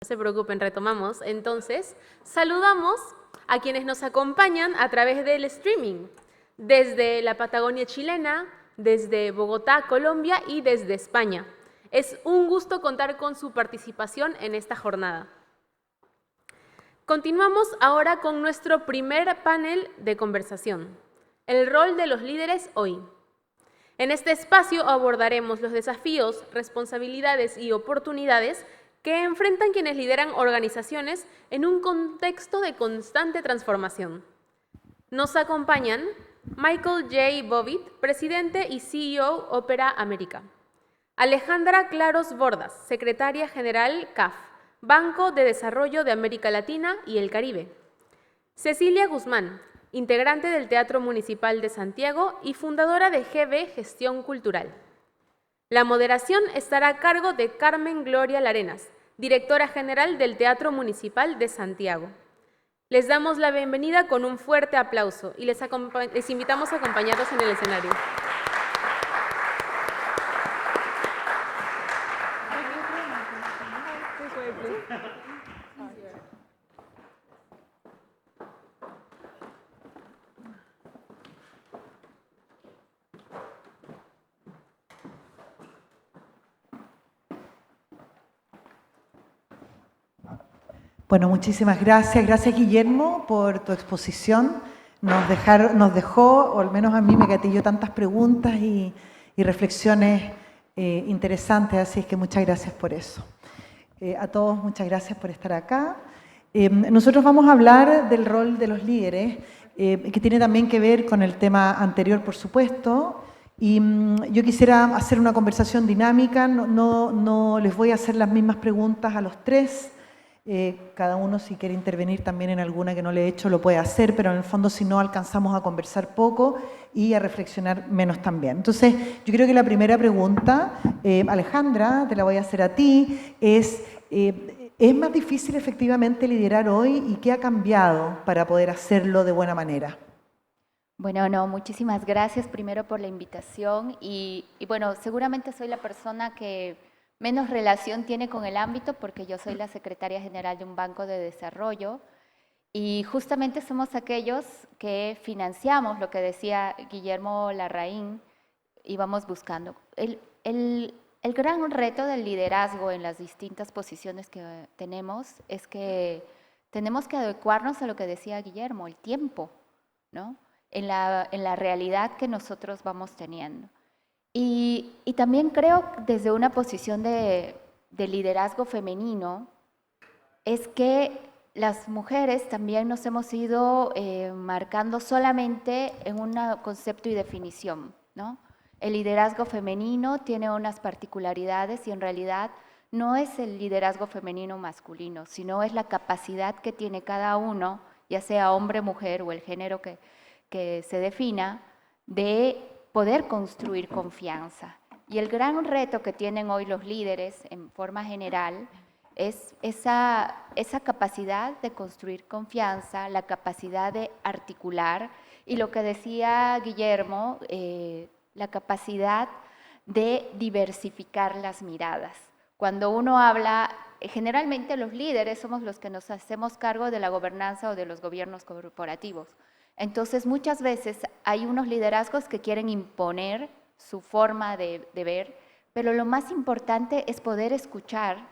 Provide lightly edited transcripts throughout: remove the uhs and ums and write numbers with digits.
No se preocupen, retomamos. Entonces, saludamos a quienes nos acompañan a través del streaming, desde la Patagonia chilena, desde Bogotá, Colombia y desde España. Es un gusto contar con su participación en esta jornada. Continuamos ahora con nuestro primer panel de conversación, el rol de los líderes hoy. En este espacio abordaremos los desafíos, responsabilidades y oportunidades que enfrentan quienes lideran organizaciones en un contexto de constante transformación. Nos acompañan Michael J. Bobbitt, presidente y CEO Opera América. Alejandra Claros Bordas, secretaria general CAF, Banco de Desarrollo de América Latina y el Caribe. Cecilia Guzmán, integrante del Teatro Municipal de Santiago y fundadora de GB Gestión Cultural. La moderación estará a cargo de Carmen Gloria Larenas, directora general del Teatro Municipal de Santiago. Les damos la bienvenida con un fuerte aplauso y les invitamos a acompañarnos en el escenario. Bueno, muchísimas gracias. Gracias, Guillermo, por tu exposición. Nos dejó, o al menos a mí me gatilló tantas preguntas y reflexiones interesantes, así es que muchas gracias por eso. A todos, muchas gracias por estar acá. Nosotros vamos a hablar del rol de los líderes, que tiene también que ver con el tema anterior, por supuesto. Y yo quisiera hacer una conversación dinámica, no les voy a hacer las mismas preguntas a los tres. Cada uno, si quiere intervenir también en alguna que no le he hecho, lo puede hacer, pero en el fondo si no alcanzamos a conversar poco y a reflexionar menos también. Entonces, yo creo que la primera pregunta, Alejandra, te la voy a hacer a ti, ¿es más difícil efectivamente liderar hoy y qué ha cambiado para poder hacerlo de buena manera? Bueno, no, muchísimas gracias primero por la invitación y bueno, seguramente soy la persona que menos relación tiene con el ámbito porque yo soy la secretaria general de un banco de desarrollo y justamente somos aquellos que financiamos lo que decía Guillermo Larraín y vamos buscando. El gran reto del liderazgo en las distintas posiciones que tenemos es que tenemos que adecuarnos a lo que decía Guillermo, el tiempo, ¿no? En la realidad que nosotros vamos teniendo. Y también creo desde una posición de liderazgo femenino es que las mujeres también nos hemos ido marcando solamente en un concepto y definición, ¿no? El liderazgo femenino tiene unas particularidades y en realidad no es el liderazgo femenino masculino, sino es la capacidad que tiene cada uno, ya sea hombre, mujer o el género que se defina, de poder construir confianza. Y el gran reto que tienen hoy los líderes en forma general es esa capacidad de construir confianza, la capacidad de articular y lo que decía Guillermo, la capacidad de diversificar las miradas. Cuando uno habla, generalmente los líderes somos los que nos hacemos cargo de la gobernanza o de los gobiernos corporativos. Entonces, muchas veces hay unos liderazgos que quieren imponer su forma de ver, pero lo más importante es poder escuchar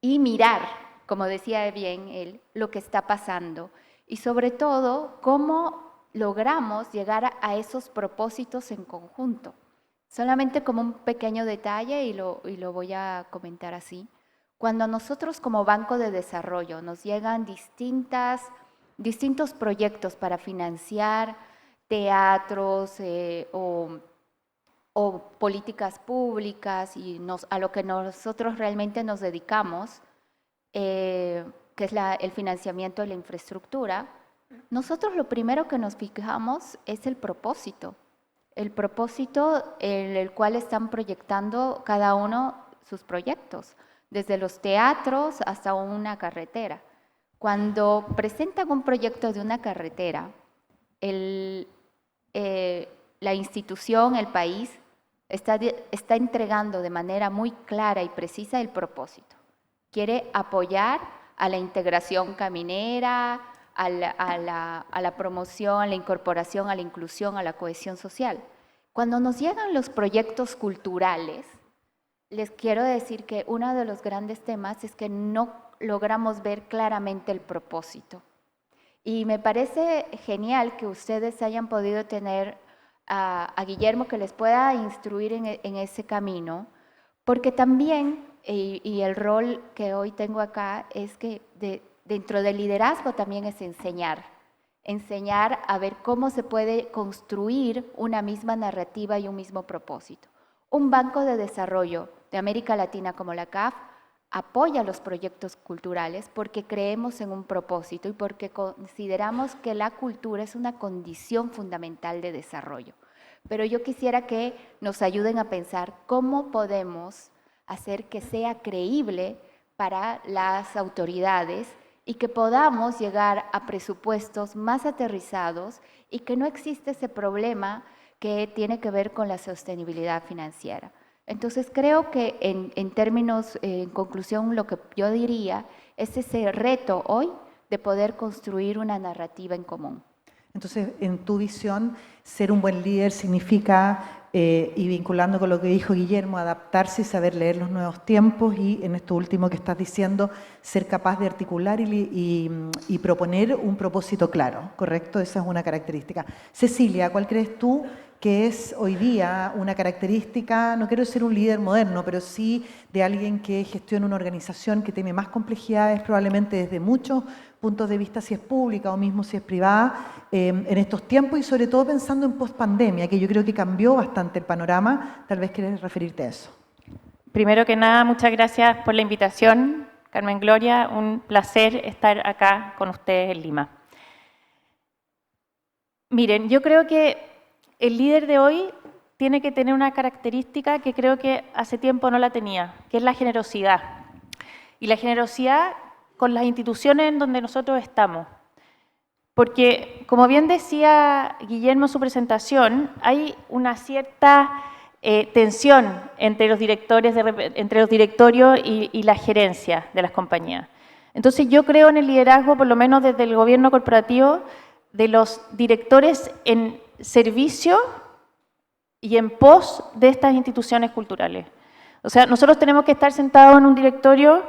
y mirar, como decía bien él, lo que está pasando. Y sobre todo, cómo logramos llegar a esos propósitos en conjunto. Solamente como un pequeño detalle, y lo voy a comentar así. Cuando nosotros como Banco de Desarrollo nos llegan distintos proyectos para financiar teatros o políticas públicas y a lo que nosotros realmente nos dedicamos, que es el financiamiento de la infraestructura, nosotros lo primero que nos fijamos es el propósito en el cual están proyectando cada uno sus proyectos, desde los teatros hasta una carretera. Cuando presentan un proyecto de una carretera, la institución, el país, está entregando de manera muy clara y precisa el propósito. quiere apoyar a la integración caminera, a la promoción, a la incorporación, a la inclusión, a la cohesión social. Cuando nos llegan los proyectos culturales, les quiero decir que uno de los grandes temas es que no logramos ver claramente el propósito. Y me parece genial que ustedes hayan podido tener a Guillermo que les pueda instruir en ese camino, porque también, y el rol que hoy tengo acá, es que dentro del liderazgo también es enseñar a ver cómo se puede construir una misma narrativa y un mismo propósito. Un banco de desarrollo de América Latina como la CAF apoya los proyectos culturales porque creemos en un propósito y porque consideramos que la cultura es una condición fundamental de desarrollo. Pero yo quisiera que nos ayuden a pensar cómo podemos hacer que sea creíble para las autoridades y que podamos llegar a presupuestos más aterrizados y que no existe ese problema que tiene que ver con la sostenibilidad financiera. Entonces creo que en términos, en conclusión, lo que yo diría es ese reto hoy de poder construir una narrativa en común. Entonces, en tu visión, ser un buen líder significa, y vinculando con lo que dijo Guillermo, adaptarse y saber leer los nuevos tiempos y, en esto último que estás diciendo, ser capaz de articular y proponer un propósito claro, ¿correcto? Esa es una característica. Cecilia, ¿cuál crees tú que es hoy día una característica, no quiero decir un líder moderno, pero sí de alguien que gestiona una organización que tiene más complejidades probablemente desde muchos puntos de vista, si es pública o mismo si es privada, en estos tiempos y sobre todo pensando en post-pandemia, que yo creo que cambió bastante el panorama? Tal vez quieres referirte a eso. Primero que nada, muchas gracias por la invitación, Carmen Gloria, un placer estar acá con ustedes en Lima. Miren, yo creo que el líder de hoy tiene que tener una característica que creo que hace tiempo no la tenía, que es la generosidad. Y la generosidad con las instituciones en donde nosotros estamos. Porque, como bien decía Guillermo en su presentación, hay una cierta tensión entre los directorios y la gerencia de las compañías. Entonces yo creo en el liderazgo, por lo menos desde el gobierno corporativo, de los directores en servicio y en pos de estas instituciones culturales. O sea, nosotros tenemos que estar sentados en un directorio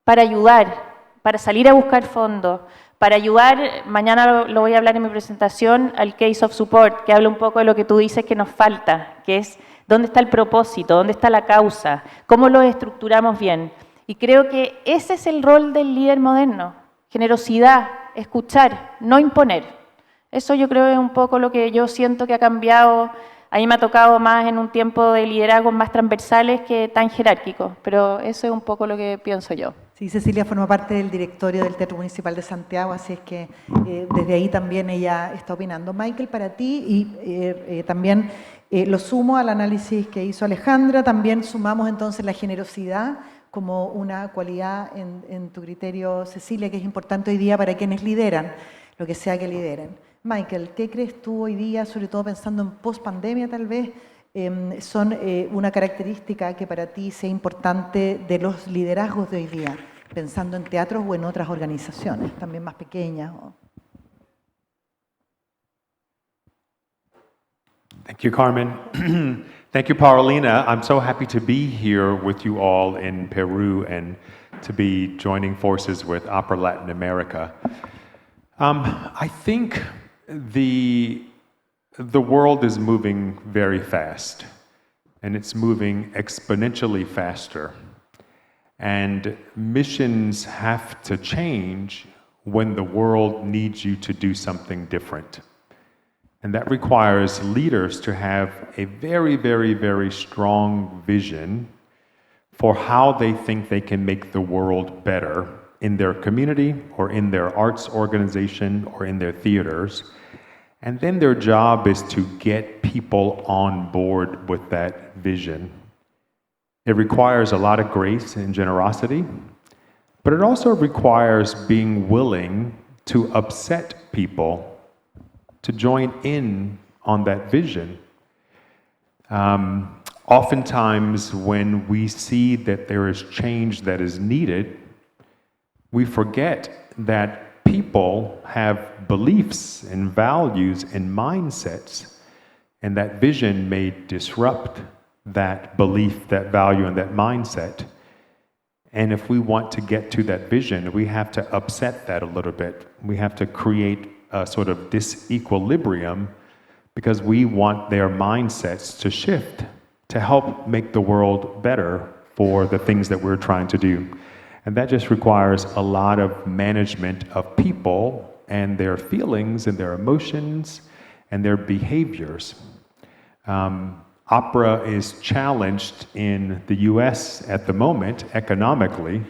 para ayudar, para salir a buscar fondos, para ayudar, mañana lo voy a hablar en mi presentación, al Case of Support, que habla un poco de lo que tú dices que nos falta, que es dónde está el propósito, dónde está la causa, cómo lo estructuramos bien. Y creo que ese es el rol del líder moderno, generosidad, escuchar, no imponer. Eso yo creo es un poco lo que yo siento que ha cambiado. A mí me ha tocado más en un tiempo de liderazgos más transversales que tan jerárquicos, pero eso es un poco lo que pienso yo. Sí, Cecilia forma parte del directorio del Teatro Municipal de Santiago, así es que desde ahí también ella está opinando. Michael, para ti, y también lo sumo al análisis que hizo Alejandra, también sumamos entonces la generosidad como una cualidad en tu criterio, Cecilia, que es importante hoy día para quienes lideran, lo que sea que lideren. Michael, ¿qué crees tú hoy día, sobre todo pensando en post-pandemia tal vez, son una característica que para ti sea importante de los liderazgos de hoy día, pensando en teatros o en otras organizaciones, también más pequeñas? Thank you, Carmen. Thank you, Paulina. I'm so happy to be here with you all in Peru and to be joining forces with Opera Latin America. I think the world is moving very fast, and it's moving exponentially faster. And missions have to change when the world needs you to do something different. And that requires leaders to have a very, very, very strong vision for how they think they can make the world better in their community or in their arts organization or in their theaters. And then their job is to get people on board with that vision. It requires a lot of grace and generosity, but it also requires being willing to upset people to join in on that vision. Oftentimes, when we see that there is change that is needed, we forget that people have beliefs and values and mindsets, and that vision may disrupt that belief, that value, and that mindset. And if we want to get to that vision, we have to upset that a little bit. We have to create a sort of disequilibrium because we want their mindsets to shift to help make the world better for the things that we're trying to do. And that just requires a lot of management of people and their feelings and their emotions and their behaviors. Opera is challenged in the US at the moment economically.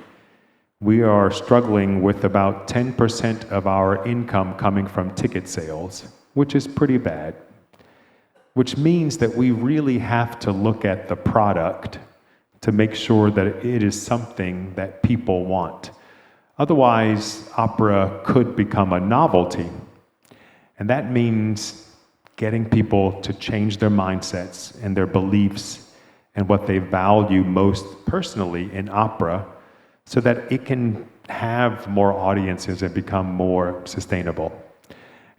We are struggling with about 10% of our income coming from ticket sales, which is pretty bad. Which means that we really have to look at the product to make sure that it is something that people want. Otherwise, opera could become a novelty. And that means getting people to change their mindsets and their beliefs and what they value most personally in opera so that it can have more audiences and become more sustainable.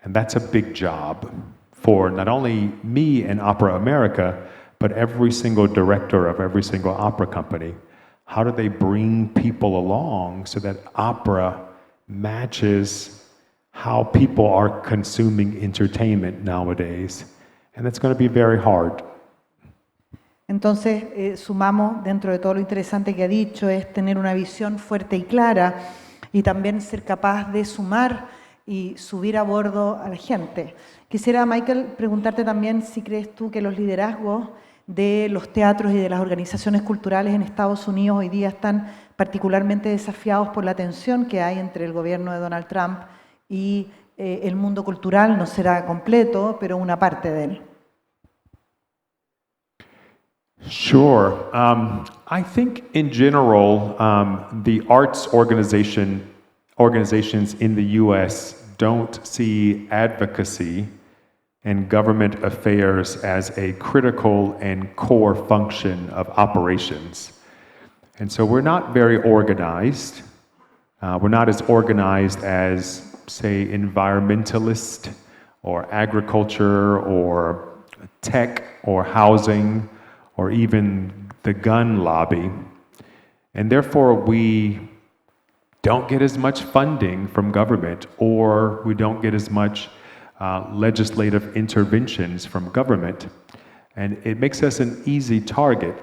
And that's a big job for not only me and Opera America, but every single director of every single opera company. How do they bring people along so that opera matches how people are consuming entertainment nowadays? And that's going to be very hard. Entonces, sumamos dentro de todo lo interesante que ha dicho, es tener una visión fuerte y clara y también ser capaz de sumar y subir a bordo a la gente. Quisiera, Michael, preguntarte también si crees tú que los liderazgos de los teatros y de las organizaciones culturales en Estados Unidos hoy día están particularmente desafiados por la tensión que hay entre el gobierno de Donald Trump y el mundo cultural. No será completo, pero una parte de él. Sure. I think in general, the arts organizations in the U.S. don't see advocacy and government affairs as a critical and core function of operations. And so we're not very organized. We're not as organized as, say, environmentalist or agriculture or tech or housing or even the gun lobby. And therefore, we don't get as much funding from government, or we don't get as much legislative interventions from government. And it makes us an easy target.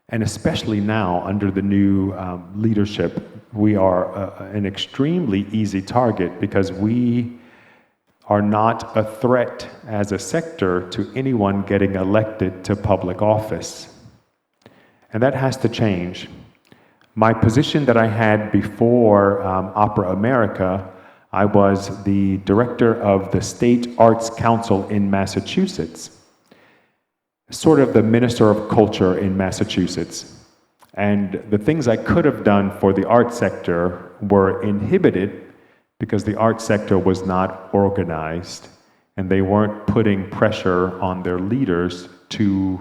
And especially now, under the new leadership, we are an extremely easy target because we are not a threat as a sector to anyone getting elected to public office. And that has to change. My position that I had before Opera America, I was the director of the State Arts Council in Massachusetts, sort of the Minister of Culture in Massachusetts. And the things I could have done for the arts sector were inhibited because the arts sector was not organized and they weren't putting pressure on their leaders to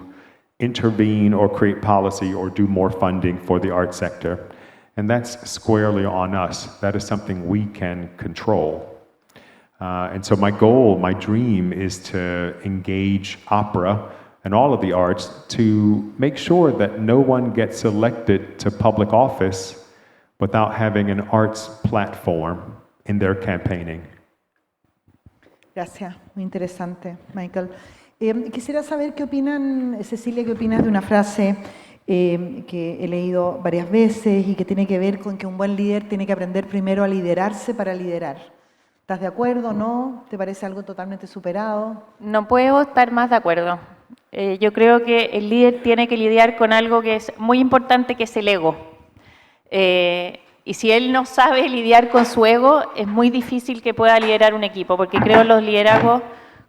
intervene or create policy or do more funding for the arts sector. And that's squarely on us. That is something we can control. And so my goal, my dream is to engage opera and all of the arts to make sure that no one gets elected to public office without having an arts platform in their campaigning. Gracias, muy interesante, Michael. Quisiera saber qué opinan, Cecilia, qué opinas de una frase que he leído varias veces y que tiene que ver con que un buen líder tiene que aprender primero a liderarse para liderar. ¿Estás de acuerdo o no? ¿Te parece algo totalmente superado? No puedo estar más de acuerdo. Yo creo que el líder tiene que lidiar con algo que es muy importante, que es el ego. Y si él no sabe lidiar con su ego, es muy difícil que pueda liderar un equipo, porque creo en los liderazgos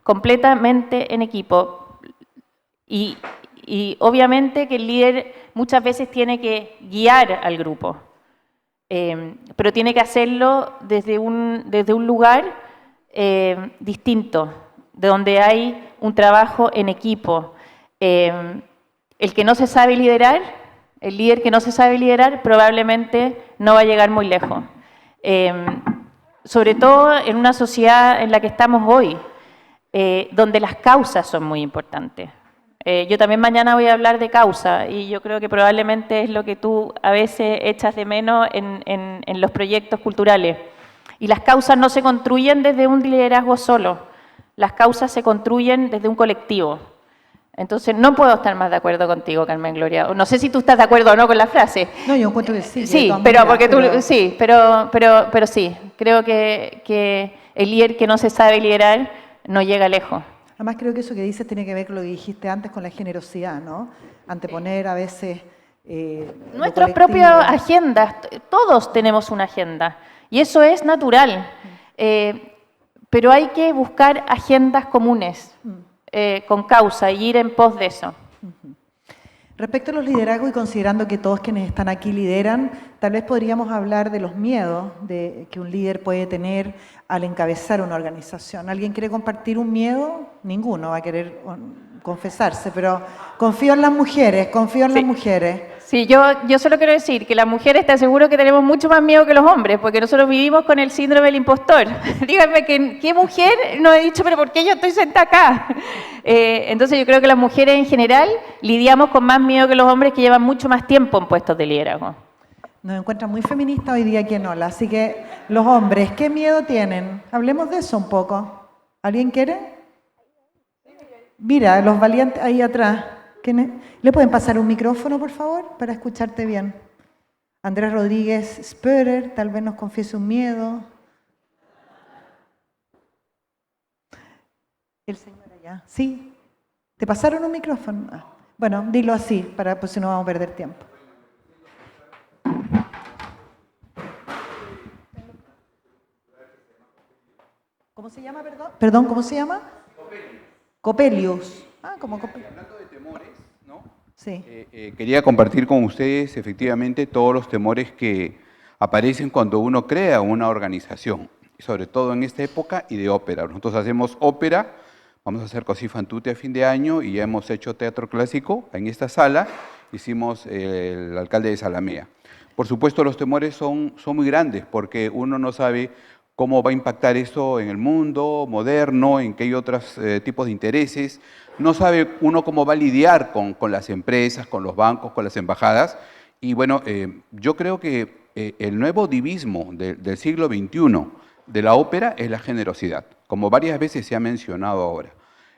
completamente en equipo. Y obviamente que el líder muchas veces tiene que guiar al grupo, pero tiene que hacerlo desde un lugar distinto, de donde hay un trabajo en equipo. El que no se sabe liderar, el líder que no se sabe liderar, probablemente no va a llegar muy lejos. Sobre todo en una sociedad en la que estamos hoy, donde las causas son muy importantes. Yo también mañana voy a hablar de causa y yo creo que probablemente es lo que tú a veces echas de menos en los proyectos culturales. Y las causas no se construyen desde un liderazgo solo, las causas se construyen desde un colectivo. Entonces no puedo estar más de acuerdo contigo, Carmen Gloria. No sé si tú estás de acuerdo o no con la frase. No, yo encuentro que sí. Sí, pero porque tú, sí, pero sí, creo que el líder que no se sabe liderar no llega lejos. Además creo que eso que dices tiene que ver con lo que dijiste antes con la generosidad, ¿no? Anteponer a veces nuestras propias agendas, todos tenemos una agenda y eso es natural, pero hay que buscar agendas comunes con causa y ir en pos de eso. Respecto a los liderazgos y considerando que todos quienes están aquí lideran, tal vez podríamos hablar de los miedos que un líder puede tener al encabezar una organización. ¿Alguien quiere compartir un miedo? Ninguno va a querer confesarse, pero confío en las mujeres, las mujeres. Sí, yo solo quiero decir que las mujeres te aseguro que tenemos mucho más miedo que los hombres, porque nosotros vivimos con el síndrome del impostor. Díganme, ¿qué mujer no he dicho, pero por qué yo estoy sentada acá? Entonces yo creo que las mujeres en general lidiamos con más miedo que los hombres que llevan mucho más tiempo en puestos de liderazgo. Nos encuentran muy feministas hoy día aquí en Ola, así que los hombres, ¿qué miedo tienen? Hablemos de eso un poco. ¿Alguien quiere? Mira, los valientes ahí atrás. ¿Le pueden pasar un micrófono, por favor, para escucharte bien? Andrés Rodríguez Spörer, tal vez nos confiese un miedo. El señor allá. ¿Sí? ¿Te pasaron un micrófono? Ah. Bueno, dilo así, pues si no vamos a perder tiempo. ¿Cómo se llama, perdón? Perdón, ¿cómo se llama? Copelius. Ah, como Copelius. Hablando de temores, ¿no? Sí. Quería compartir con ustedes efectivamente todos los temores que aparecen cuando uno crea una organización, sobre todo en esta época y de ópera. Nosotros hacemos ópera, vamos a hacer Così fan tutte a fin de año y ya hemos hecho teatro clásico en esta sala, hicimos El alcalde de Zalamea. Por supuesto los temores son muy grandes porque uno no sabe cómo va a impactar eso en el mundo moderno, en qué hay otros tipos de intereses. No sabe uno cómo va a lidiar con las empresas, con los bancos, con las embajadas. Y bueno, yo creo que el nuevo divismo del siglo XXI de la ópera es la generosidad, como varias veces se ha mencionado ahora.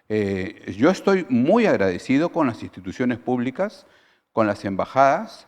Yo estoy muy agradecido con las instituciones públicas, con las embajadas,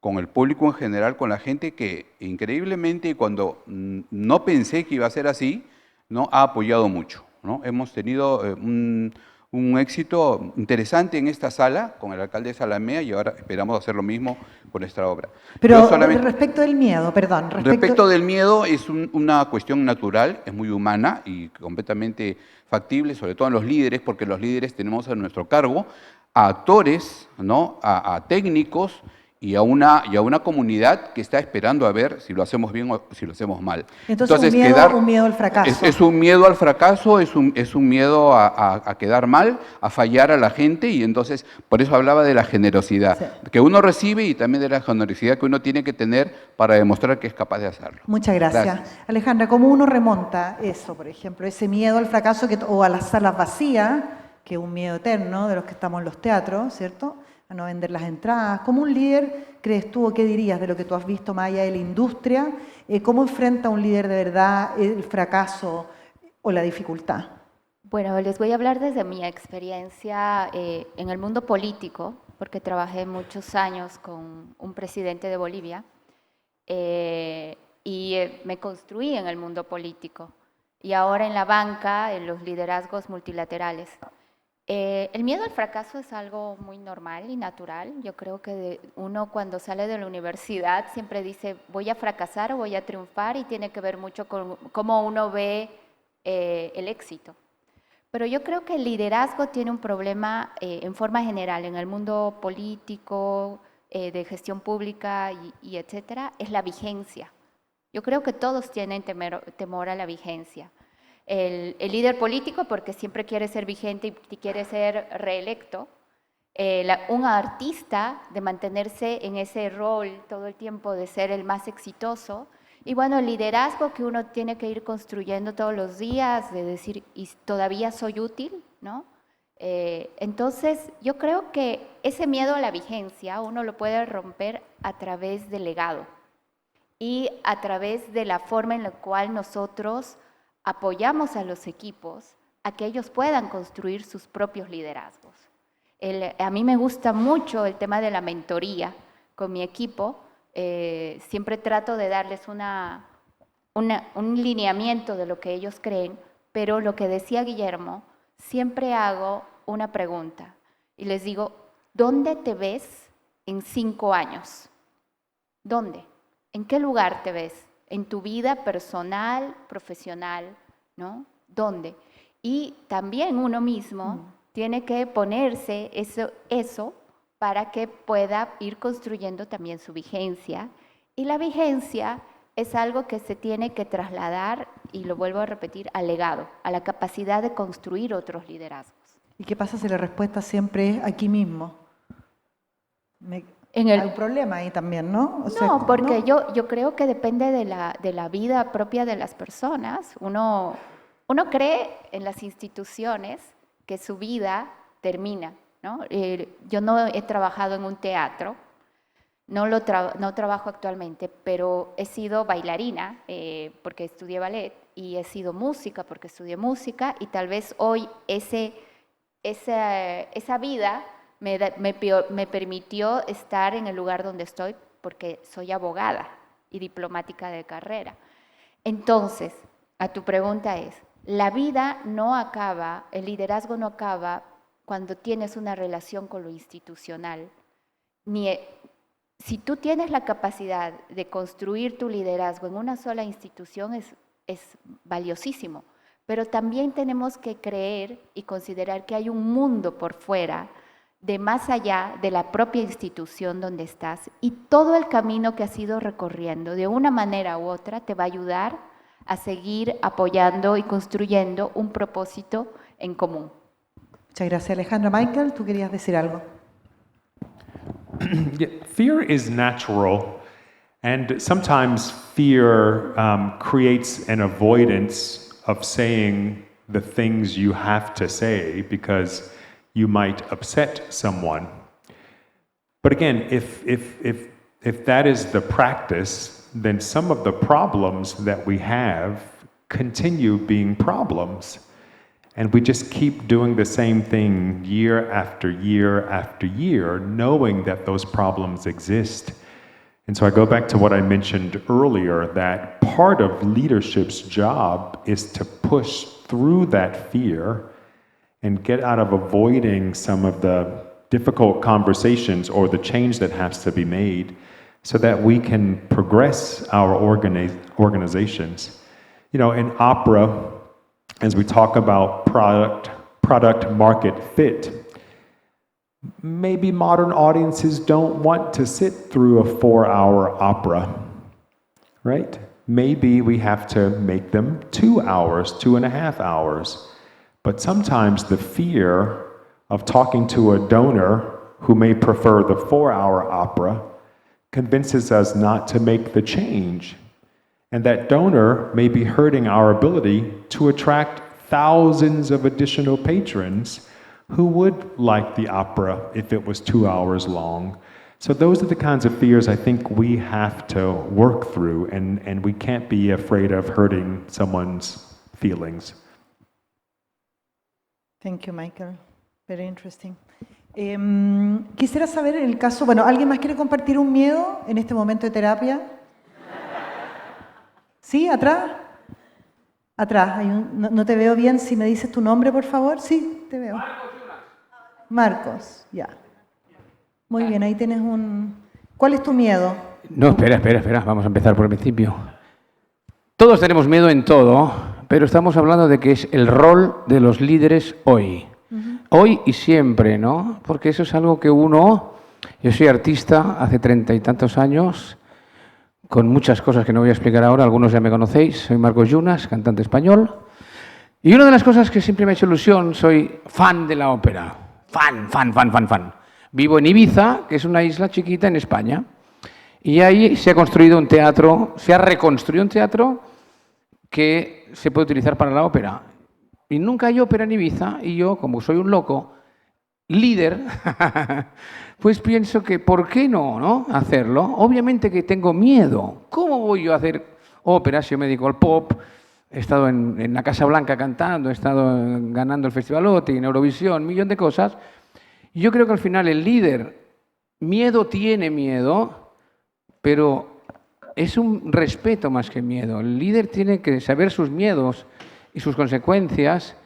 con el público en general, con la gente que increíblemente cuando no pensé que iba a ser así, ¿no? Ha apoyado mucho, ¿no? Hemos tenido un éxito interesante en esta sala con el alcalde de Zalamea y ahora esperamos hacer lo mismo con nuestra obra. Pero respecto del miedo, perdón. Respecto del miedo es una cuestión natural, es muy humana y completamente factible, sobre todo en los líderes, porque los líderes tenemos a nuestro cargo a actores, ¿no? a técnicos, y a una comunidad que está esperando a ver si lo hacemos bien o si lo hacemos mal. Entonces un miedo al fracaso. Es un miedo al fracaso, es un miedo a quedar mal, a fallar a la gente, y entonces por eso hablaba de la generosidad, que uno recibe y también de la generosidad que uno tiene que tener para demostrar que es capaz de hacerlo. Muchas gracias. Alejandra, ¿cómo uno remonta eso, por ejemplo, ese miedo al fracaso o a las salas vacías, que es un miedo eterno de los que estamos en los teatros, ¿cierto?, a no vender las entradas? ¿Cómo un líder, crees tú, o qué dirías de lo que tú has visto más allá de la industria? ¿Cómo enfrenta un líder de verdad el fracaso o la dificultad? Bueno, les voy a hablar desde mi experiencia en el mundo político, porque trabajé muchos años con un presidente de Bolivia y me construí en el mundo político y ahora en la banca, en los liderazgos multilaterales. El miedo al fracaso es algo muy normal y natural. Yo creo que uno cuando sale de la universidad siempre dice voy a fracasar o voy a triunfar, y tiene que ver mucho con cómo uno ve el éxito. Pero yo creo que el liderazgo tiene un problema en forma general en el mundo político, de gestión pública y etcétera, es la vigencia. Yo creo que todos tienen temor a la vigencia. El líder político porque siempre quiere ser vigente y quiere ser reelecto, un artista de mantenerse en ese rol todo el tiempo de ser el más exitoso. Y bueno, el liderazgo que uno tiene que ir construyendo todos los días, de decir, ¿y todavía soy útil?, ¿no? Entonces, yo creo que ese miedo a la vigencia uno lo puede romper a través del legado y a través de la forma en la cual nosotros apoyamos a los equipos a que ellos puedan construir sus propios liderazgos. A mí me gusta mucho el tema de la mentoría con mi equipo. Siempre trato de darles un lineamiento de lo que ellos creen, pero lo que decía Guillermo, siempre hago una pregunta y les digo, ¿dónde te ves en 5 años? ¿Dónde? ¿En qué lugar te ves? ¿En tu vida personal, profesional? ¿No? ¿Dónde? Y también uno mismo tiene que ponerse eso para que pueda ir construyendo también su vigencia. Y la vigencia es algo que se tiene que trasladar, y lo vuelvo a repetir, al legado, a la capacidad de construir otros liderazgos. ¿Y qué pasa si la respuesta siempre es aquí mismo? Hay un problema ahí también, ¿no? O sea, no, porque ¿no? Yo creo que depende de la vida propia de las personas. Uno cree en las instituciones que su vida termina, ¿no? Yo no he trabajado en un teatro, no trabajo actualmente, pero he sido bailarina porque estudié ballet, y he sido música porque estudié música, y tal vez hoy esa vida me permitió estar en el lugar donde estoy porque soy abogada y diplomática de carrera. Entonces, a tu pregunta es, la vida no acaba, el liderazgo no acaba cuando tienes una relación con lo institucional. Si tú tienes la capacidad de construir tu liderazgo en una sola institución, es valiosísimo. Pero también tenemos que creer y considerar que hay un mundo por fuera, de más allá de la propia institución donde estás, y todo el camino que has ido recorriendo, de una manera u otra, te va a ayudar a seguir apoyando y construyendo un propósito en común. Muchas gracias, Alejandra. Michael, tú querías decir algo. Yeah, fear is natural, and sometimes fear creates an avoidance of saying the things you have to say because you might upset someone. But again, if that is the practice, then some of the problems that we have continue being problems. And we just keep doing the same thing year after year after year, knowing that those problems exist. And so I go back to what I mentioned earlier, that part of leadership's job is to push through that fear and get out of avoiding some of the difficult conversations or the change that has to be made so that we can progress our organizations. You know, in opera, as we talk about product market fit, maybe modern audiences don't want to sit through a 4-hour opera, right? Maybe we have to make them 2 hours, 2.5 hours. But sometimes the fear of talking to a donor who may prefer the 4-hour opera convinces us not to make the change. And that donor may be hurting our ability to attract thousands of additional patrons who would like the opera if it was 2 hours long. So those are the kinds of fears I think we have to work through, and we can't be afraid of hurting someone's feelings. Thank you, Michael. Very interesting. Quisiera saber en el caso, bueno, ¿alguien más quiere compartir un miedo en este momento de terapia? ¿Sí? ¿Atrás? Atrás. No te veo bien. Si me dices tu nombre, por favor. Sí, te veo. Marcos, ya. Muy bien, ahí tienes un... ¿Cuál es tu miedo? No, espera. Vamos a empezar por el principio. Todos tenemos miedo en todo, pero estamos hablando de que es el rol de los líderes hoy. Hoy y siempre, ¿no? Porque eso es algo que yo soy artista hace 30 y tantos años, con muchas cosas que no voy a explicar ahora, algunos ya me conocéis, soy Marcos Yunas, cantante español, y una de las cosas que siempre me ha hecho ilusión, soy fan de la ópera, fan. Vivo en Ibiza, que es una isla chiquita en España, y ahí se ha construido un teatro, se ha reconstruido un teatro que se puede utilizar para la ópera. Y nunca hay ópera en Ibiza, y yo, como soy un loco, líder, pues pienso que ¿por qué no hacerlo? Obviamente que tengo miedo. ¿Cómo voy yo a hacer ópera si yo me dedico al pop? He estado en la Casa Blanca cantando, he estado ganando el Festival OTI, en Eurovisión, un millón de cosas. Y yo creo que al final el líder, tiene miedo, pero es un respeto más que miedo. El líder tiene que saber sus miedos y sus consecuencias,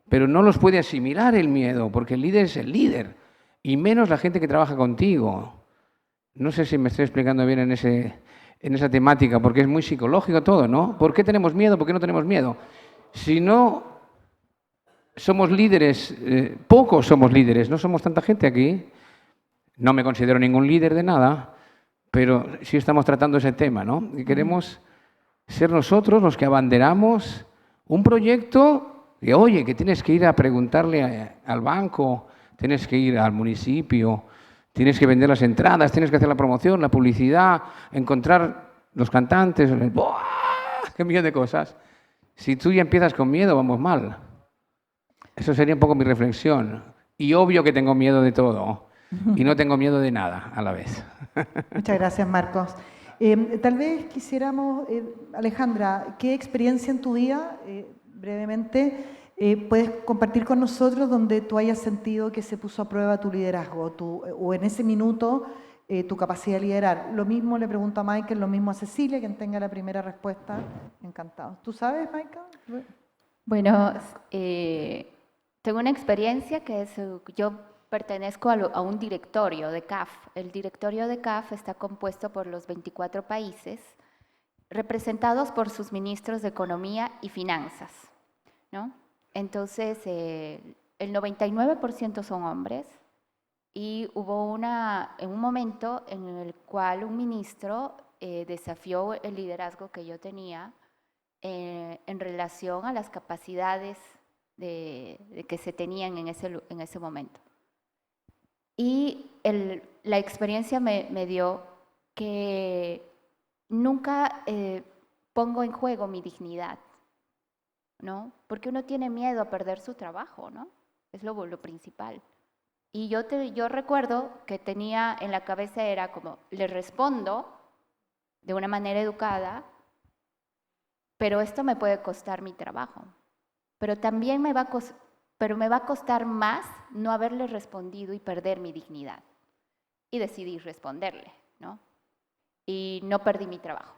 pero no los puede asimilar el miedo, porque el líder es el líder, y menos la gente que trabaja contigo. No sé si me estoy explicando bien en esa temática, porque es muy psicológico todo, ¿no? ¿Por qué tenemos miedo? ¿Por qué no tenemos miedo? Si no somos líderes, pocos somos líderes, no somos tanta gente aquí. No me considero ningún líder de nada, pero sí estamos tratando ese tema, ¿no? Y queremos ser nosotros los que abanderamos un proyecto que, oye, que tienes que ir a preguntarle al banco, tienes que ir al municipio, tienes que vender las entradas, tienes que hacer la promoción, la publicidad, encontrar los cantantes, ¡buah! ¡Qué millón de cosas! Si tú ya empiezas con miedo, vamos mal. Eso sería un poco mi reflexión. Y obvio que tengo miedo de todo y no tengo miedo de nada a la vez. Muchas gracias, Marcos. Tal vez quisiéramos, Alejandra, ¿qué experiencia en tu vida, brevemente, puedes compartir con nosotros donde tú hayas sentido que se puso a prueba tu liderazgo o en ese minuto tu capacidad de liderar? Lo mismo le pregunto a Michael, lo mismo a Cecilia, quien tenga la primera respuesta. Encantado. ¿Tú sabes, Michael? Bueno, tengo una experiencia que es, yo pertenezco a un directorio de CAF. El directorio de CAF está compuesto por los 24 países, representados por sus ministros de Economía y Finanzas, ¿no? Entonces, el 99% son hombres y hubo un momento en el cual un ministro desafió el liderazgo que yo tenía en relación a las capacidades de que se tenían en ese momento. Y la experiencia me dio que nunca pongo en juego mi dignidad, ¿no? Porque uno tiene miedo a perder su trabajo, ¿no? Es lo principal. Y yo recuerdo que tenía en la cabeza era como, le respondo de una manera educada, pero esto me puede costar mi trabajo. Pero también me va a costar más no haberle respondido y perder mi dignidad. Y decidí responderle, ¿no? Y no perdí mi trabajo.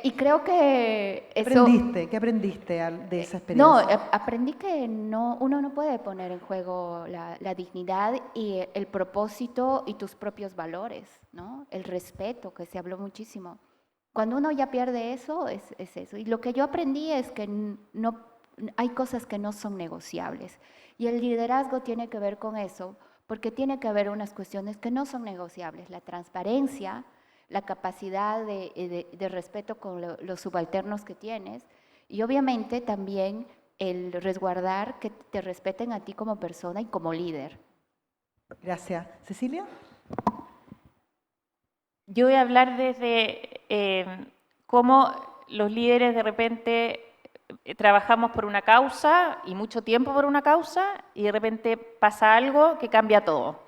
Y creo que eso... ¿Qué aprendiste de esa experiencia? No, aprendí que uno no puede poner en juego la dignidad y el propósito y tus propios valores, ¿no? El respeto, que se habló muchísimo. Cuando uno ya pierde eso, es eso. Y lo que yo aprendí es que hay cosas que no son negociables. Y el liderazgo tiene que ver con eso, porque tiene que haber unas cuestiones que no son negociables. La transparencia, la capacidad de respeto con los subalternos que tienes y obviamente también el resguardar que te respeten a ti como persona y como líder. Gracias. ¿Cecilia? Yo voy a hablar desde cómo los líderes de repente trabajamos por una causa y mucho tiempo por una causa y de repente pasa algo que cambia todo.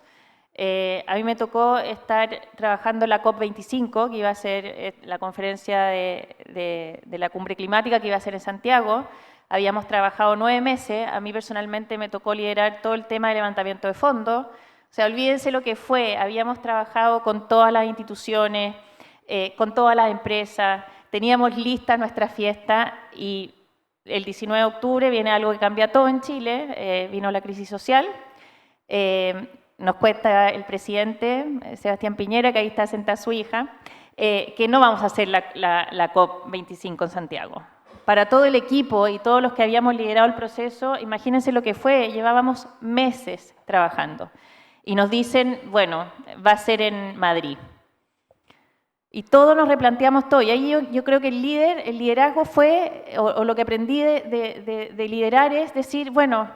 A mí me tocó estar trabajando en la COP25, que iba a ser la conferencia de la cumbre climática que iba a ser en Santiago. Habíamos trabajado 9 meses, a mí personalmente me tocó liderar todo el tema de levantamiento de fondos. O sea, olvídense lo que fue, habíamos trabajado con todas las instituciones, con todas las empresas, teníamos lista nuestra fiesta y el 19 de octubre viene algo que cambia todo en Chile, vino la crisis social. Nos cuenta el presidente, Sebastián Piñera, que ahí está sentada su hija, que no vamos a hacer la COP25 en Santiago. Para todo el equipo y todos los que habíamos liderado el proceso, imagínense lo que fue, llevábamos meses trabajando. Y nos dicen, bueno, va a ser en Madrid. Y todos nos replanteamos todo. Y ahí yo creo que el liderazgo fue, o lo que aprendí de liderar es decir, bueno,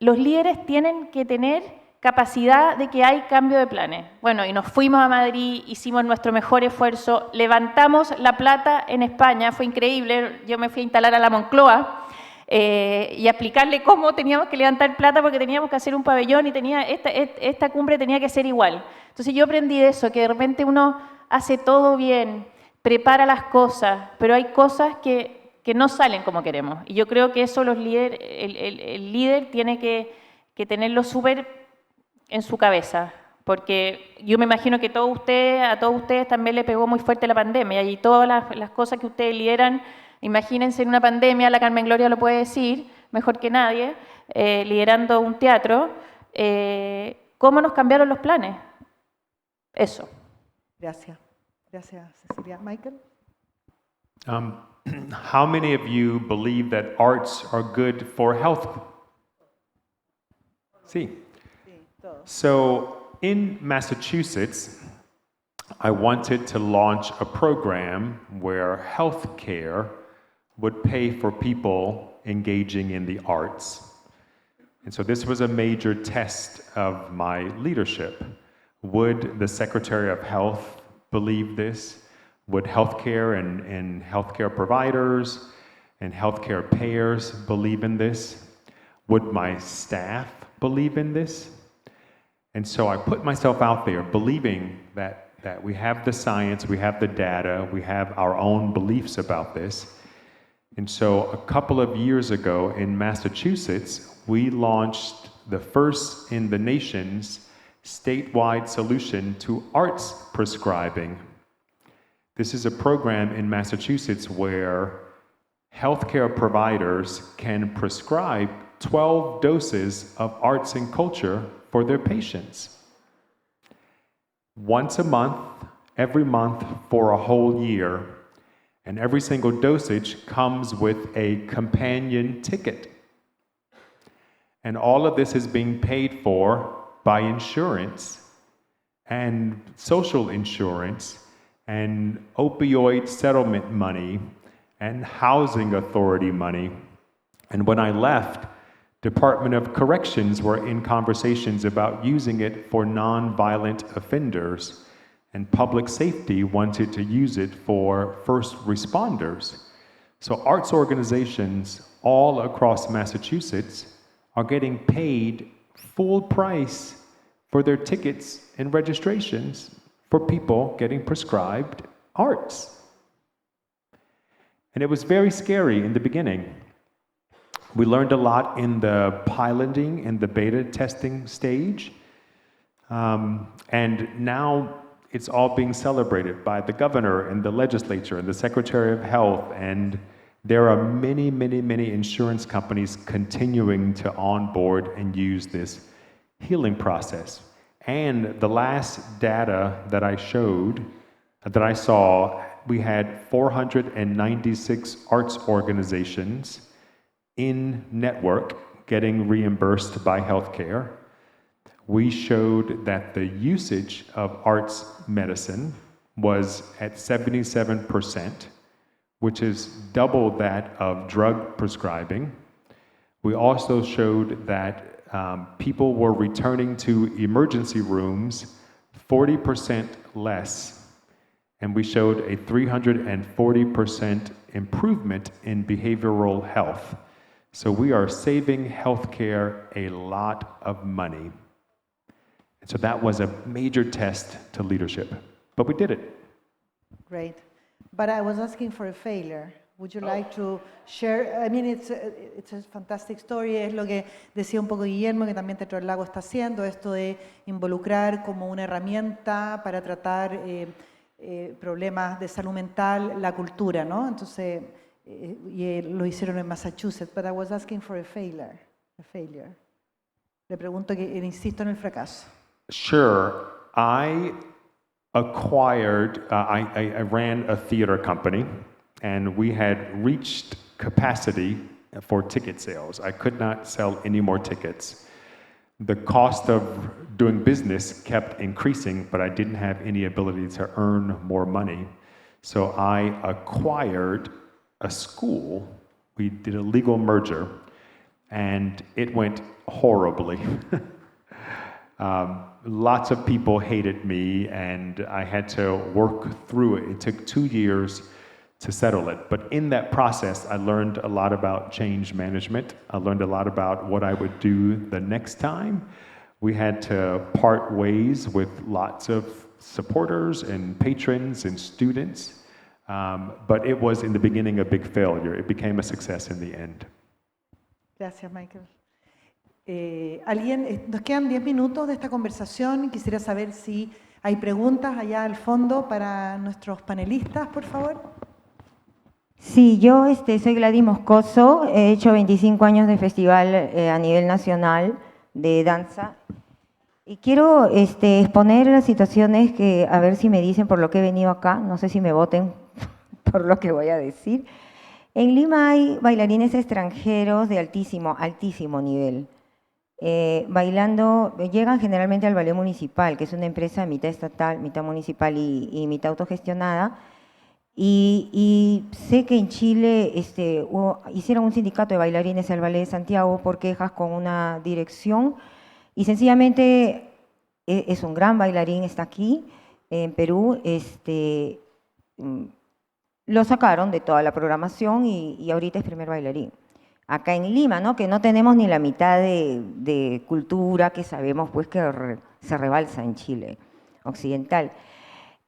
los líderes tienen que tener capacidad de que hay cambio de planes. Bueno, y nos fuimos a Madrid, hicimos nuestro mejor esfuerzo, levantamos la plata en España, fue increíble, yo me fui a instalar a la Moncloa y a explicarle cómo teníamos que levantar plata porque teníamos que hacer un pabellón y esta cumbre tenía que ser igual. Entonces yo aprendí de eso, que de repente uno hace todo bien, prepara las cosas, pero hay cosas que no salen como queremos. Y yo creo que eso los líderes, el líder tiene que tenerlo súper en su cabeza, porque yo me imagino que a todos ustedes también le pegó muy fuerte la pandemia y todas las cosas que ustedes lideran, imagínense en una pandemia, la Carmen Gloria lo puede decir mejor que nadie, liderando un teatro, ¿cómo nos cambiaron los planes? Eso. Gracias. Gracias, Cecilia. Michael? How many of you believe that arts are good for health? Sí. So in Massachusetts, I wanted to launch a program where healthcare would pay for people engaging in the arts. And so this was a major test of my leadership. Would the Secretary of Health believe this? Would healthcare and healthcare providers and healthcare payers believe in this? Would my staff believe in this? And so I put myself out there believing that we have the science, we have the data, we have our own beliefs about this. And so a couple of years ago in Massachusetts, we launched the first in the nation's statewide solution to arts prescribing. This is a program in Massachusetts where healthcare providers can prescribe 12 doses of arts and culture for their patients. Once a month, every month for a whole year, and every single dosage comes with a companion ticket. And all of this is being paid for by insurance and social insurance and opioid settlement money and housing authority money. And when I left, Department of Corrections were in conversations about using it for nonviolent offenders, and public safety wanted to use it for first responders. So arts organizations all across Massachusetts are getting paid full price for their tickets and registrations for people getting prescribed arts. And it was very scary in the beginning. We learned a lot in the piloting and the beta testing stage. And now it's all being celebrated by the governor and the legislature and the Secretary of Health. And there are many, many, many insurance companies continuing to onboard and use this healing process. And the last data that I showed, that I saw, we had 496 arts organizations in network getting reimbursed by healthcare. We showed that the usage of arts medicine was at 77%, which is double that of drug prescribing. We also showed that people were returning to emergency rooms 40% less. And we showed a 340% improvement in behavioral health. So we are saving healthcare a lot of money. And so that was a major test to leadership. But we did it. Great. But I was asking for a failure. Would you like to share? I mean, it's a fantastic story. Es lo que decía un poco Guillermo, que también Teatro del Lago está haciendo, esto de involucrar como una herramienta para tratar problemas de salud mental, la cultura, ¿no? Entonces, y lo hicieron en Massachusetts, but I was asking for a failure. Le pregunto que insisto en el fracaso. Sure. I acquired, I ran a theater company, and we had reached capacity for ticket sales. I could not sell any more tickets. The cost of doing business kept increasing, but I didn't have any ability to earn more money. So I acquired a school. We did a legal merger, and it went horribly. Lots of people hated me, and I had to work through it. It took 2 years to settle it. But in that process, I learned a lot about change management. I learned a lot about what I would do the next time. We had to part ways with lots of supporters and patrons and students. But it was, in the beginning, a big failure. It became a success in the end. Gracias, Michael. Nos quedan 10 minutos de esta conversación. Quisiera saber si hay preguntas allá al fondo para nuestros panelistas, por favor. Sí, yo soy Gladys Moscoso, he hecho 25 años de festival a nivel nacional de danza y quiero exponer las situaciones que, a ver si me dicen por lo que he venido acá, no sé si me voten por lo que voy a decir. En Lima hay bailarines extranjeros de altísimo nivel. Bailando, llegan generalmente al ballet municipal, que es una empresa mitad estatal, mitad municipal y mitad autogestionada. Y sé que en Chile hicieron un sindicato de bailarines del Ballet de Santiago por quejas con una dirección y sencillamente es un gran bailarín, está aquí en Perú, lo sacaron de toda la programación y ahorita es primer bailarín. Acá en Lima, ¿no? Que no tenemos ni la mitad de cultura que sabemos pues que se rebalsa en Chile occidental.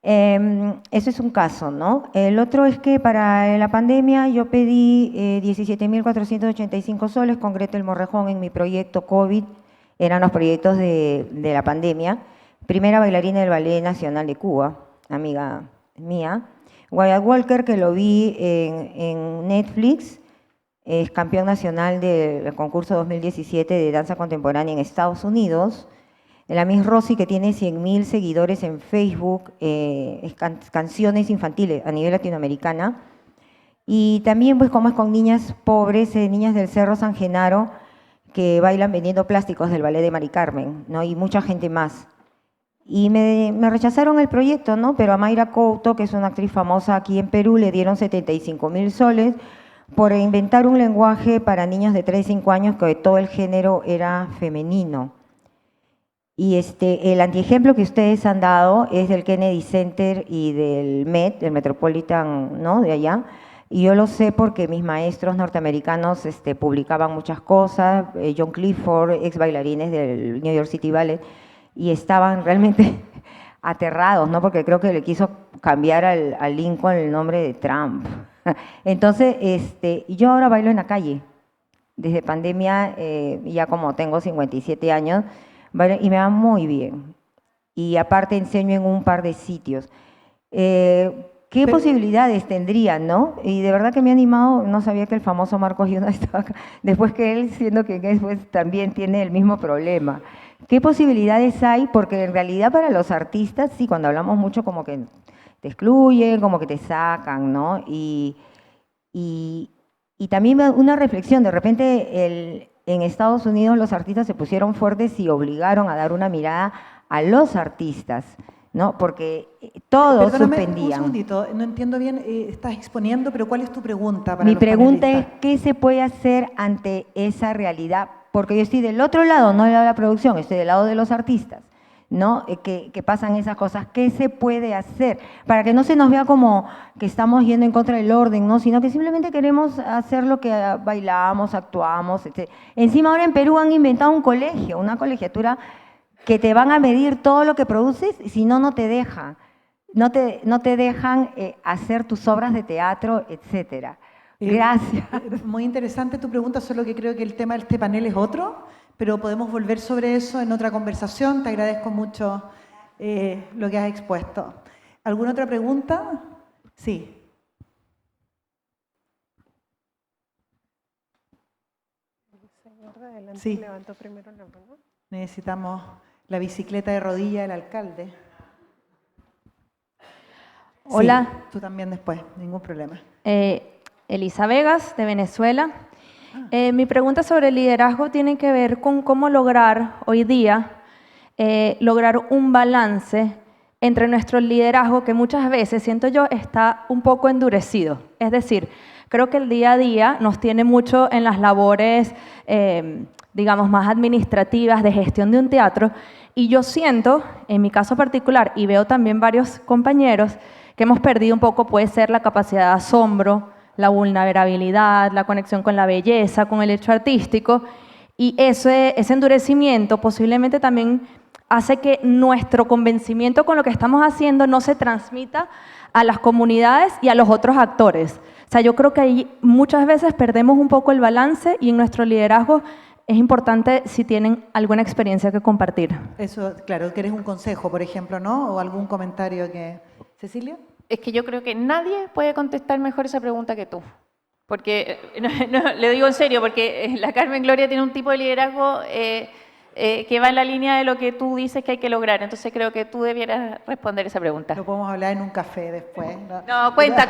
Eso es un caso, ¿no? El otro es que para la pandemia yo pedí 17.485 soles con Gretel Morrejón en mi proyecto COVID, eran los proyectos de la pandemia. Primera bailarina del Ballet Nacional de Cuba, amiga mía. Wyatt Walker, que lo vi en Netflix, es campeón nacional del concurso 2017 de danza contemporánea en Estados Unidos. La Miss Rossi, que tiene 100.000 seguidores en Facebook, canciones infantiles a nivel latinoamericana. Y también, pues, como es con niñas pobres, niñas del Cerro San Genaro, que bailan vendiendo plásticos del ballet de Mari Carmen, ¿no? Y mucha gente más. Y me rechazaron el proyecto, ¿no? Pero a Mayra Couto, que es una actriz famosa aquí en Perú, le dieron 75.000 soles por inventar un lenguaje para niños de 3 y 5 años que todo el género era femenino. Y el antiejemplo que ustedes han dado es del Kennedy Center y del Met, del Metropolitan, ¿no? De allá. Y yo lo sé porque mis maestros norteamericanos publicaban muchas cosas, John Clifford, ex bailarines del New York City Ballet, y estaban realmente aterrados, ¿no? Porque creo que le quiso cambiar al Lincoln el nombre de Trump. Entonces, yo ahora bailo en la calle. Desde pandemia, ya como tengo 57 años, y me va muy bien. Y aparte enseño en un par de sitios. ¿Qué posibilidades tendrían, no? Y de verdad que me ha animado, no sabía que el famoso Marcos Yuna estaba acá, después que él, siendo que después también tiene el mismo problema. ¿Qué posibilidades hay? Porque en realidad para los artistas, sí, cuando hablamos mucho como que te excluyen, como que te sacan, ¿no? Y también una reflexión, de repente en Estados Unidos los artistas se pusieron fuertes y obligaron a dar una mirada a los artistas, ¿no? Porque todos suspendían. Un segundito, no entiendo bien, estás exponiendo, pero ¿cuál es tu pregunta para Mi los pregunta es, panelistas? ¿qué se puede hacer ante esa realidad? Porque yo estoy del otro lado, no del lado de la producción, estoy del lado de los artistas, ¿no? Que pasan esas cosas. ¿Qué se puede hacer? Para que no se nos vea como que estamos yendo en contra del orden, ¿no? Sino que simplemente queremos hacer lo que bailamos, actuamos, etc. Encima ahora en Perú han inventado un colegio, una colegiatura que te van a medir todo lo que produces y si no, no te dejan. No te dejan hacer tus obras de teatro, etcétera. Gracias. Muy interesante tu pregunta, solo que creo que el tema de este panel es otro, pero podemos volver sobre eso en otra conversación. Te agradezco mucho lo que has expuesto. ¿Alguna otra pregunta? Sí. El señor de adelante Sí. levantó primero la mano. Necesitamos la bicicleta de rodilla del alcalde. Hola. Sí, tú también después, ningún problema. Elisa Vegas, de Venezuela. Mi pregunta sobre el liderazgo tiene que ver con cómo lograr hoy día, lograr un balance entre nuestro liderazgo que muchas veces, siento yo, está un poco endurecido. Es decir, creo que el día a día nos tiene mucho en las labores, digamos, más administrativas de gestión de un teatro, y yo siento, en mi caso particular, y veo también varios compañeros, que hemos perdido un poco, puede ser la capacidad de asombro, la vulnerabilidad, la conexión con la belleza, con el hecho artístico, y ese endurecimiento posiblemente también hace que nuestro convencimiento con lo que estamos haciendo no se transmita a las comunidades y a los otros actores. O sea, yo creo que ahí muchas veces perdemos un poco el balance y en nuestro liderazgo es importante si tienen alguna experiencia que compartir. Eso, claro, ¿quieres un consejo, por ejemplo, no? ¿O algún comentario que... ¿Cecilia? Es que yo creo que nadie puede contestar mejor esa pregunta que tú. Porque, le digo en serio, porque la Carmen Gloria tiene un tipo de liderazgo que va en la línea de lo que tú dices que hay que lograr. Entonces creo que tú debieras responder esa pregunta. Lo podemos hablar en un café después. No, cuenta.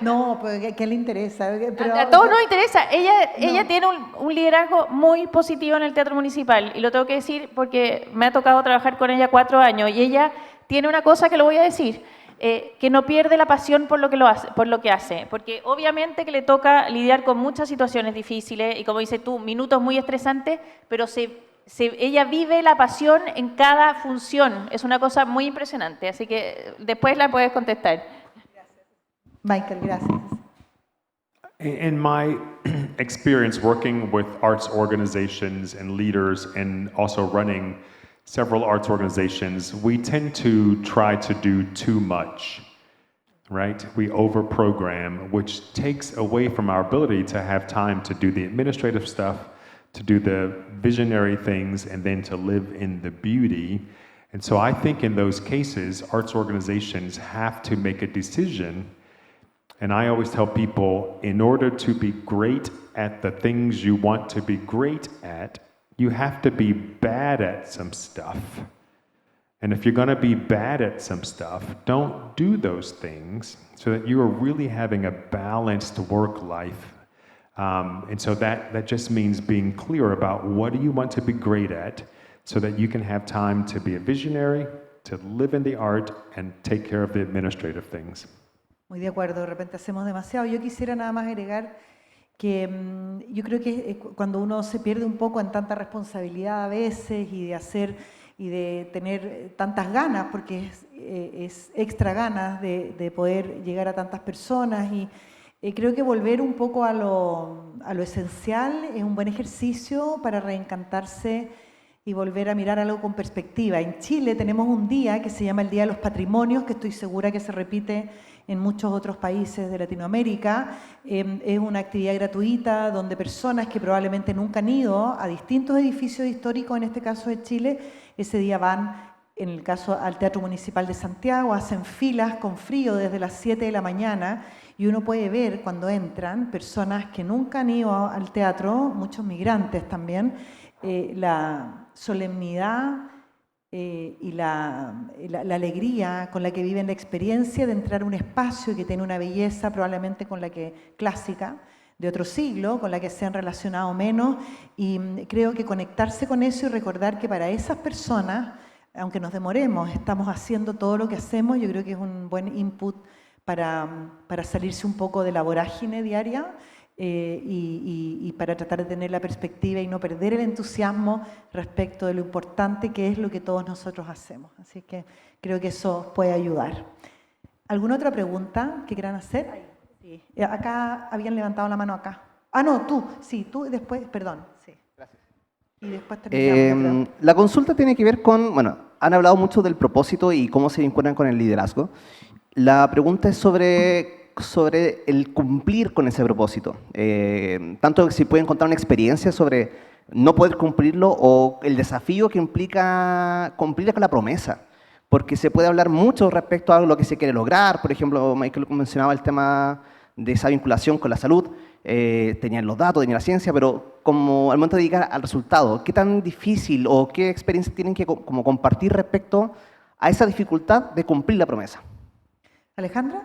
No, pues ¿qué le interesa? Pero, a todos nos interesa. Ella tiene un liderazgo muy positivo en el Teatro Municipal. Y lo tengo que decir porque me ha tocado trabajar con ella 4 años. Y ella tiene una cosa que lo voy a decir. Que no pierde la pasión por lo que hace, porque obviamente que le toca lidiar con muchas situaciones difíciles y, como dices tú, minutos muy estresantes, pero ella vive la pasión en cada función. Es una cosa muy impresionante, así que después la puedes contestar. Michael, gracias. In my experience working with arts organizations and leaders and also running several arts organizations, we tend to try to do too much, right? We overprogram, which takes away from our ability to have time to do the administrative stuff, to do the visionary things, and then to live in the beauty. And so I think in those cases, arts organizations have to make a decision. And I always tell people, in order to be great at the things you want to be great at, you have to be bad at some stuff. And if you're going to be bad at some stuff, don't do those things so that you are really having a balanced work life. And so that just means being clear about what do you want to be great at so that you can have time to be a visionary, to live in the art, and take care of the administrative things. Muy de acuerdo, de repente hacemos demasiado. Yo quisiera nada más agregar que yo creo que cuando uno se pierde un poco en tanta responsabilidad a veces y de hacer y de tener tantas ganas, porque es extra ganas de poder llegar a tantas personas, y creo que volver un poco a lo esencial es un buen ejercicio para reencantarse y volver a mirar algo con perspectiva. En Chile tenemos un día que se llama el Día de los Patrimonios, que estoy segura que se repite en muchos otros países de Latinoamérica. Es una actividad gratuita donde personas que probablemente nunca han ido a distintos edificios históricos, en este caso de Chile, ese día van, en el caso al Teatro Municipal de Santiago, hacen filas con frío desde las 7 de la mañana y uno puede ver cuando entran personas que nunca han ido al teatro, muchos migrantes también, la solemnidad y la alegría con la que viven la experiencia de entrar a un espacio que tiene una belleza probablemente con la que clásica, de otro siglo, con la que se han relacionado menos, y creo que conectarse con eso y recordar que para esas personas, aunque nos demoremos, estamos haciendo todo lo que hacemos. Yo creo que es un buen input para salirse un poco de la vorágine diaria y para tratar de tener la perspectiva y no perder el entusiasmo respecto de lo importante que es lo que todos nosotros hacemos. Así que creo que eso puede ayudar. ¿Alguna otra pregunta que quieran hacer? Sí. Acá habían levantado la mano acá. Ah, no, tú. Sí, tú y después, perdón. Sí. Gracias. Y después terminamos. La consulta tiene que ver con, bueno, han hablado mucho del propósito y cómo se vinculan con el liderazgo. La pregunta es sobre el cumplir con ese propósito. Tanto si pueden contar una experiencia sobre no poder cumplirlo o el desafío que implica cumplir con la promesa. Porque se puede hablar mucho respecto a lo que se quiere lograr. Por ejemplo, Michael mencionaba el tema de esa vinculación con la salud. Tenían los datos, tenían la ciencia, pero como al momento de llegar al resultado, ¿qué tan difícil o qué experiencias tienen que como compartir respecto a esa dificultad de cumplir la promesa? Alejandra.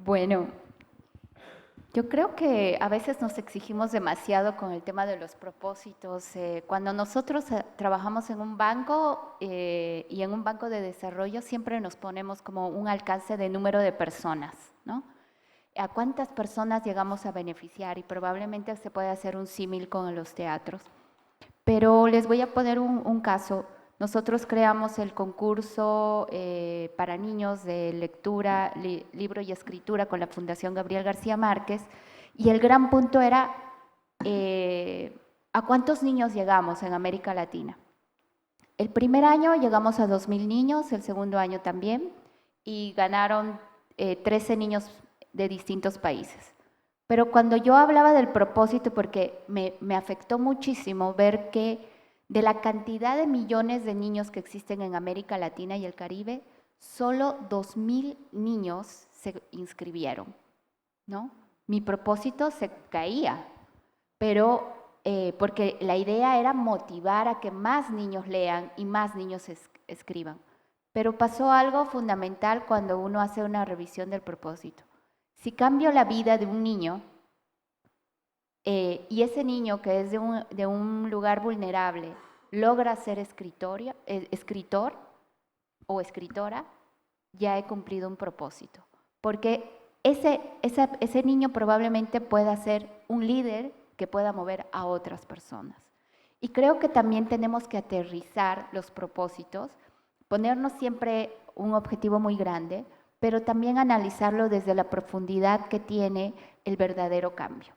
Bueno, Yo creo que a veces nos exigimos demasiado con el tema de los propósitos. Cuando nosotros trabajamos en un banco y en un banco de desarrollo, siempre nos ponemos como un alcance de número de personas, ¿no? ¿A cuántas personas llegamos a beneficiar? Y probablemente se puede hacer un símil con los teatros. Pero les voy a poner un caso. Nosotros creamos el concurso para niños de lectura, libro y escritura con la Fundación Gabriel García Márquez, y el gran punto era ¿a cuántos niños llegamos en América Latina? El primer año llegamos a 2.000 niños, el segundo año también, y ganaron 13 niños de distintos países. Pero cuando yo hablaba del propósito, porque me afectó muchísimo ver que de la cantidad de millones de niños que existen en América Latina y el Caribe, solo 2.000 niños se inscribieron, ¿no? Mi propósito se caía, pero porque la idea era motivar a que más niños lean y más niños escriban. Pero pasó algo fundamental cuando uno hace una revisión del propósito. Si cambio la vida de un niño, y ese niño que es de un lugar vulnerable logra ser escritor o escritora, ya he cumplido un propósito. Porque ese niño probablemente pueda ser un líder que pueda mover a otras personas. Y creo que también tenemos que aterrizar los propósitos, ponernos siempre un objetivo muy grande, pero también analizarlo desde la profundidad que tiene el verdadero cambio.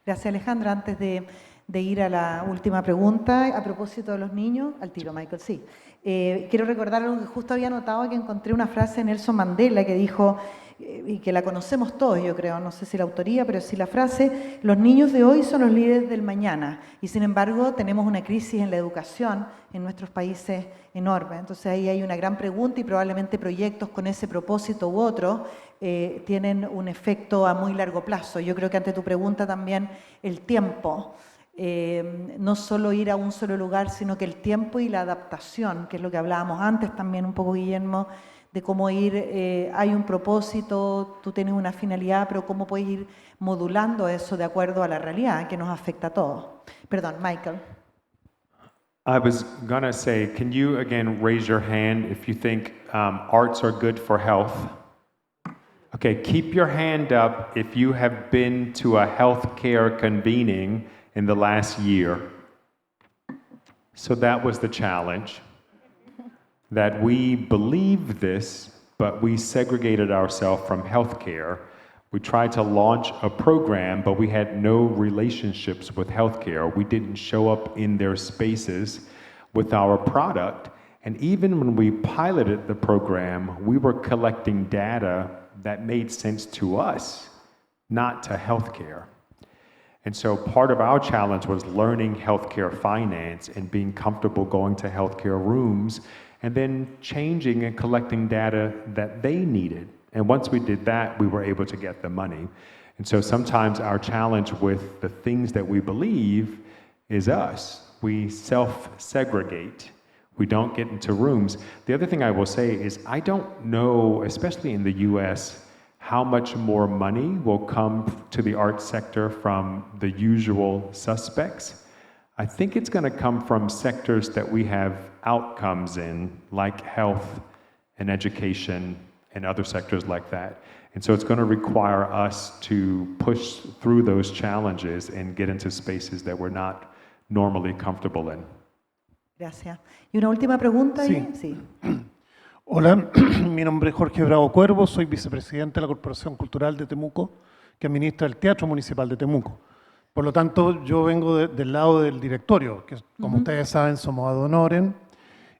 Gracias, Alejandra. Antes de ir a la última pregunta, a propósito de los niños, al tiro, Michael, sí. Quiero recordar algo que justo había notado, que encontré una frase de Nelson Mandela que dijo, y que la conocemos todos, yo creo, no sé si la autoría, pero sí la frase: los niños de hoy son los líderes del mañana. Y sin embargo, tenemos una crisis en la educación en nuestros países enorme. Entonces ahí hay una gran pregunta, y probablemente proyectos con ese propósito u otro tienen un efecto a muy largo plazo. Yo creo que ante tu pregunta también el tiempo, no solo ir a un solo lugar, sino que el tiempo y la adaptación, que es lo que hablábamos antes también un poco, Guillermo, de cómo ir, hay un propósito, tú tienes una finalidad, pero cómo puedes ir modulando eso de acuerdo a la realidad que nos afecta a todos. Perdón, Michael. I was gonna say, can you again raise your hand if you think arts are good for health? Okay, keep your hand up if you have been to a healthcare convening in the last year. So that was the challenge. That we believed this, but we segregated ourselves from healthcare. We tried to launch a program, but we had no relationships with healthcare. We didn't show up in their spaces with our product. And even when we piloted the program, we were collecting data that made sense to us, not to healthcare. And so part of our challenge was learning healthcare finance and being comfortable going to healthcare rooms and then changing and collecting data that they needed. And once we did that, we were able to get the money. And so sometimes our challenge with the things that we believe is us. We self-segregate. We don't get into rooms. The other thing I will say is I don't know, especially in the US, how much more money will come to the arts sector from the usual suspects. I think it's going to come from sectors that we have outcomes in, like health and education and other sectors like that. And so it's going to require us to push through those challenges and get into spaces that we're not normally comfortable in. Gracias. ¿Y una última pregunta? Sí. Sí. Hola, mi nombre es Jorge Bravo Cuervo, soy vicepresidente de la Corporación Cultural de Temuco, que administra el Teatro Municipal de Temuco. Por lo tanto, yo vengo del lado del directorio, que como ustedes saben somos ad honorem,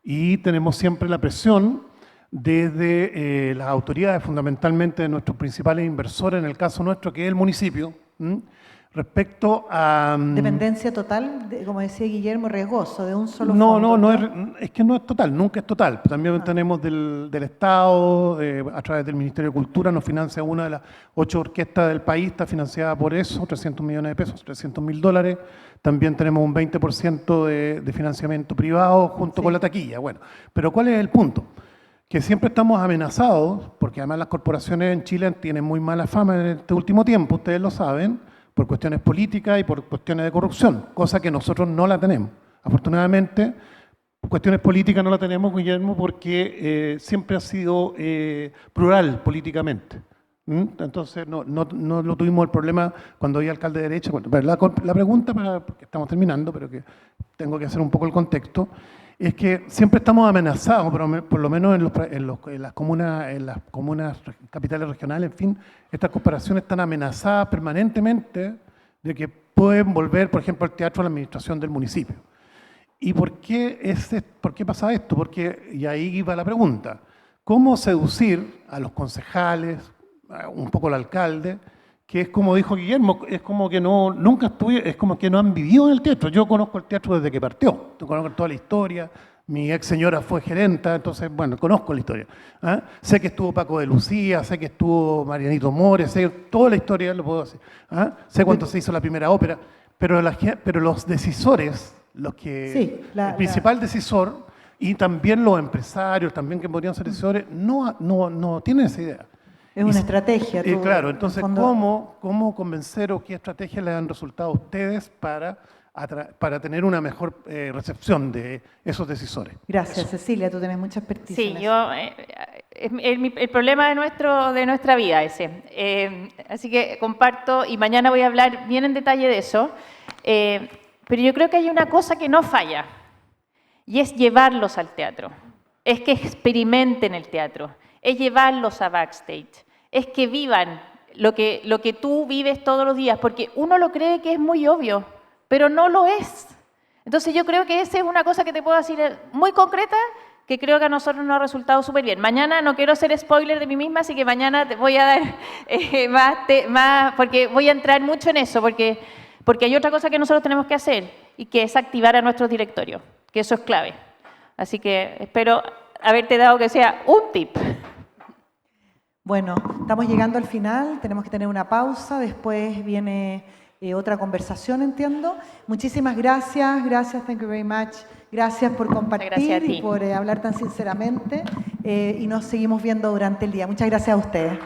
y tenemos siempre la presión desde las autoridades, fundamentalmente de nuestros principales inversores, en el caso nuestro, que es el municipio, respecto a... Dependencia total, como decía Guillermo, riesgoso, de un solo No, fondo. es que no es total, nunca es total. También tenemos del Estado, a través del Ministerio de Cultura, nos financia una de las 8 orquestas del país, está financiada por eso, 300 millones de pesos, $300.000. También tenemos un 20% de financiamiento privado junto con la taquilla. Bueno, pero ¿cuál es el punto? que siempre estamos amenazados, porque además las corporaciones en Chile tienen muy mala fama en este último tiempo, ustedes lo saben, por cuestiones políticas y por cuestiones de corrupción, cosa que nosotros no la tenemos. Afortunadamente, cuestiones políticas no la tenemos, Guillermo, porque siempre ha sido plural políticamente. Entonces, no lo tuvimos el problema cuando había alcalde de derecha. Bueno, la pregunta, porque estamos terminando, pero que tengo que hacer un poco el contexto, es que siempre estamos amenazados, por lo menos en las comunas capitales regionales, en fin, estas corporaciones están amenazadas permanentemente de que pueden volver, por ejemplo, al teatro a la administración del municipio. ¿Y por qué pasa esto? Porque, y ahí iba la pregunta, ¿cómo seducir a los concejales, un poco al alcalde, que es como dijo Guillermo, es como que es como que no han vivido en el teatro? Yo conozco el teatro desde que partió, conozco toda la historia, mi ex señora fue gerenta, entonces, bueno, conozco la historia. ¿Ah? Sé que estuvo Paco de Lucía, sé que estuvo Marianito Mores, sé toda la historia, lo puedo decir. ¿Ah? Sé cuándo se hizo la primera ópera, pero los decisores, el principal decisor, y también los empresarios, también que podrían ser decisores, no tienen esa idea. Es una estrategia. Claro, entonces, ¿cómo convencer o qué estrategias le han resultado a ustedes para tener una mejor recepción de esos decisores? Gracias, Cecilia, tú tienes mucha expertise. Sí, el problema de nuestra vida ese. Así que comparto, y mañana voy a hablar bien en detalle de eso, pero yo creo que hay una cosa que no falla, y es llevarlos al teatro, es que experimenten el teatro, es llevarlos a backstage, es que vivan lo que tú vives todos los días, porque uno lo cree que es muy obvio, pero no lo es. Entonces yo creo que esa es una cosa que te puedo decir muy concreta, que creo que a nosotros nos ha resultado súper bien. Mañana no quiero ser spoiler de mí misma, así que mañana te voy a dar más, porque voy a entrar mucho en eso, porque hay otra cosa que nosotros tenemos que hacer, y que es activar a nuestros directorios, que eso es clave. Así que espero haberte dado que sea un tip. Bueno, estamos llegando al final, tenemos que tener una pausa, después viene otra conversación, entiendo. Muchísimas gracias, thank you very much. Gracias por compartir y por hablar tan sinceramente, y nos seguimos viendo durante el día. Muchas gracias a ustedes.